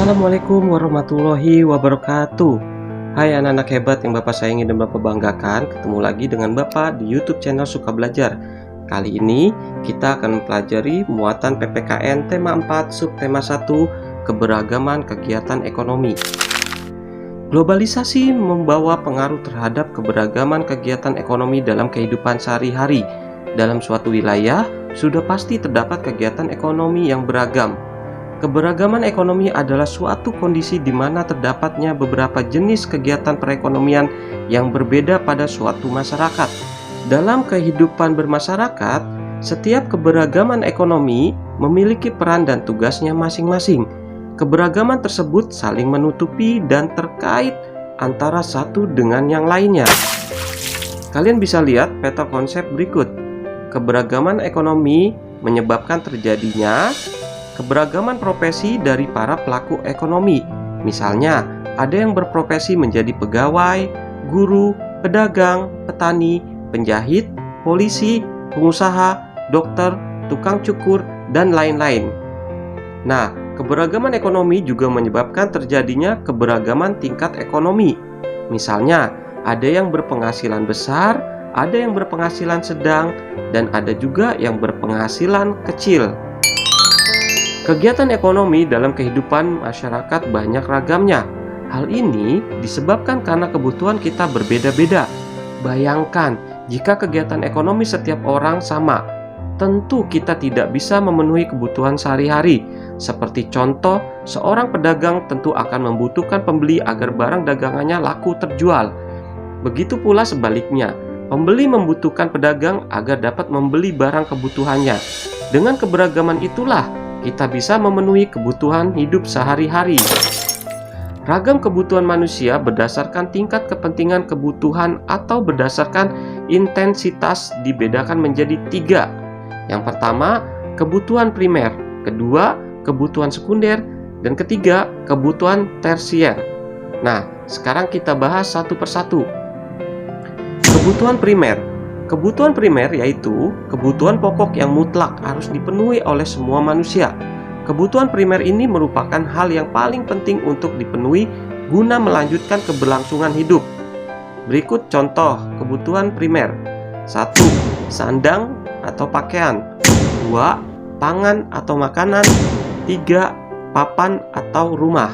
Assalamualaikum warahmatullahi wabarakatuh. Hai anak-anak hebat yang Bapak sayangi dan Bapak banggakan. Ketemu lagi dengan Bapak di YouTube channel Suka Belajar. Kali ini kita akan mempelajari muatan PPKN tema 4 subtema 1 keberagaman kegiatan ekonomi. Globalisasi membawa pengaruh terhadap keberagaman kegiatan ekonomi dalam kehidupan sehari-hari. Dalam suatu wilayah sudah pasti terdapat kegiatan ekonomi yang beragam. Keberagaman ekonomi adalah suatu kondisi di mana terdapatnya beberapa jenis kegiatan perekonomian yang berbeda pada suatu masyarakat. Dalam kehidupan bermasyarakat, setiap keberagaman ekonomi memiliki peran dan tugasnya masing-masing. Keberagaman tersebut saling menutupi dan terkait antara satu dengan yang lainnya. Kalian bisa lihat peta konsep berikut. Keberagaman ekonomi menyebabkan terjadinya keberagaman profesi dari para pelaku ekonomi. Misalnya, ada yang berprofesi menjadi pegawai, guru, pedagang, petani, penjahit, polisi, pengusaha, dokter, tukang cukur, dan lain-lain. Nah, keberagaman ekonomi juga menyebabkan terjadinya keberagaman tingkat ekonomi. Misalnya, ada yang berpenghasilan besar, ada yang berpenghasilan sedang, dan ada juga yang berpenghasilan kecil. Kegiatan ekonomi dalam kehidupan masyarakat banyak ragamnya. Hal ini disebabkan karena kebutuhan kita berbeda-beda. Bayangkan, jika kegiatan ekonomi setiap orang sama, tentu kita tidak bisa memenuhi kebutuhan sehari-hari. Seperti contoh, seorang pedagang tentu akan membutuhkan pembeli agar barang dagangannya laku terjual. Begitu pula sebaliknya, pembeli membutuhkan pedagang agar dapat membeli barang kebutuhannya. Dengan keberagaman itulah kita bisa memenuhi kebutuhan hidup sehari-hari. Ragam kebutuhan manusia berdasarkan tingkat kepentingan kebutuhan atau berdasarkan intensitas dibedakan menjadi 3. Yang pertama, kebutuhan primer, kedua, kebutuhan sekunder, dan ketiga, kebutuhan tersier. Nah, sekarang kita bahas satu persatu. Kebutuhan primer. Kebutuhan primer yaitu kebutuhan pokok yang mutlak harus dipenuhi oleh semua manusia. Kebutuhan primer ini merupakan hal yang paling penting untuk dipenuhi guna melanjutkan keberlangsungan hidup. Berikut contoh kebutuhan primer. 1. Sandang atau pakaian. 2. Pangan atau makanan. 3. Papan atau rumah.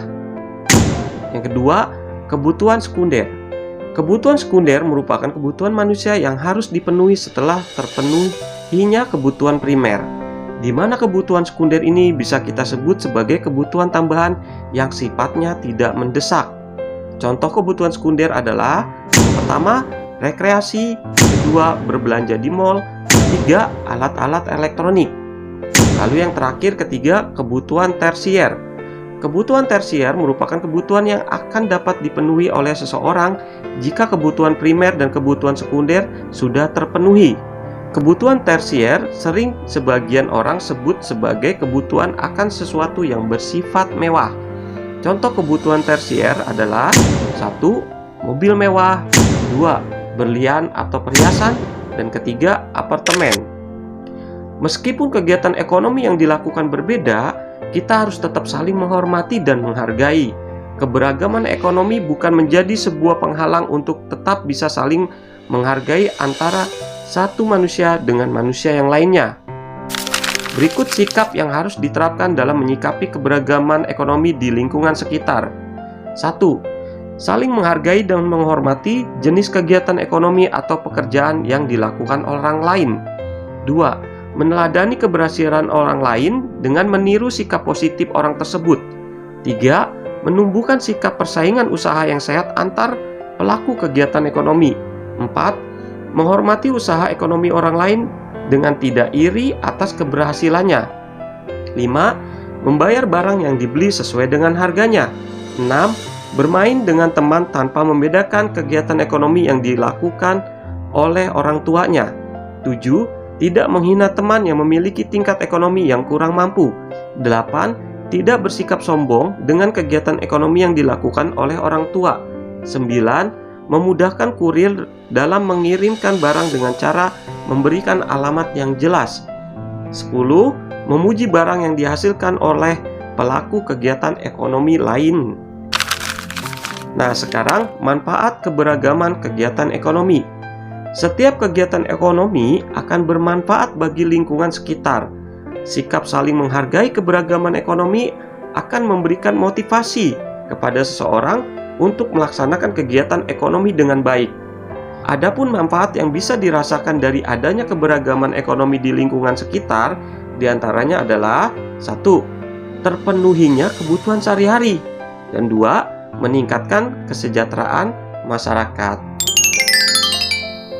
Yang kedua, kebutuhan sekunder. Kebutuhan sekunder merupakan kebutuhan manusia yang harus dipenuhi setelah terpenuhinya kebutuhan primer, di mana kebutuhan sekunder ini bisa kita sebut sebagai kebutuhan tambahan yang sifatnya tidak mendesak. Contoh kebutuhan sekunder adalah: pertama, rekreasi, kedua, berbelanja di mall, ketiga, alat-alat elektronik. Lalu yang terakhir, ketiga, kebutuhan tersier. Kebutuhan tersier merupakan kebutuhan yang akan dapat dipenuhi oleh seseorang jika kebutuhan primer dan kebutuhan sekunder sudah terpenuhi. Kebutuhan tersier sering sebagian orang sebut sebagai kebutuhan akan sesuatu yang bersifat mewah. Contoh kebutuhan tersier adalah: 1. Mobil mewah, 2. Berlian atau perhiasan, dan ketiga, apartemen. Meskipun kegiatan ekonomi yang dilakukan berbeda, kita harus tetap saling menghormati dan menghargai. Keberagaman ekonomi bukan menjadi sebuah penghalang untuk tetap bisa saling menghargai antara satu manusia dengan manusia yang lainnya. Berikut sikap yang harus diterapkan dalam menyikapi keberagaman ekonomi di lingkungan sekitar. 1. Saling menghargai dan menghormati jenis kegiatan ekonomi atau pekerjaan yang dilakukan orang lain. 2. Meneladani keberhasilan orang lain dengan meniru sikap positif orang tersebut. 3. Menumbuhkan sikap persaingan usaha yang sehat antar pelaku kegiatan ekonomi. 4. Menghormati usaha ekonomi orang lain dengan tidak iri atas keberhasilannya. 5. Membayar barang yang dibeli sesuai dengan harganya. 6. Bermain dengan teman tanpa membedakan kegiatan ekonomi yang dilakukan oleh orang tuanya. 7. Tidak menghina teman yang memiliki tingkat ekonomi yang kurang mampu. 8. Tidak bersikap sombong dengan kegiatan ekonomi yang dilakukan oleh orang tua. 9. Memudahkan kurir dalam mengirimkan barang dengan cara memberikan alamat yang jelas. 10. Memuji barang yang dihasilkan oleh pelaku kegiatan ekonomi lain. Nah, sekarang manfaat keberagaman kegiatan ekonomi. Setiap kegiatan ekonomi akan bermanfaat bagi lingkungan sekitar. Sikap saling menghargai keberagaman ekonomi akan memberikan motivasi kepada seseorang untuk melaksanakan kegiatan ekonomi dengan baik. Adapun manfaat yang bisa dirasakan dari adanya keberagaman ekonomi di lingkungan sekitar diantaranya adalah 1. Terpenuhinya kebutuhan sehari-hari, dan 2. Meningkatkan kesejahteraan masyarakat.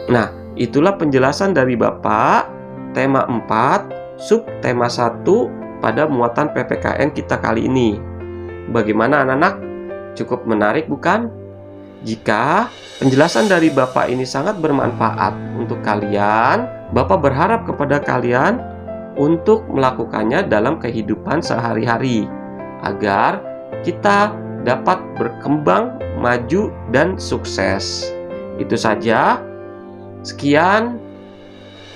Nah, itulah penjelasan dari Bapak tema 4, subtema 1 pada muatan PPKN kita kali ini. Bagaimana anak-anak? Cukup menarik bukan? Jika penjelasan dari Bapak ini sangat bermanfaat untuk kalian, Bapak berharap kepada kalian untuk melakukannya dalam kehidupan sehari-hari agar kita dapat berkembang, maju, dan sukses. Itu saja. Sekian.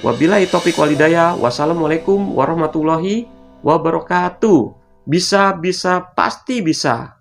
Wabillahi taufiq walhidayah. Wassalamualaikum warahmatullahi wabarakatuh. Bisa, pasti bisa.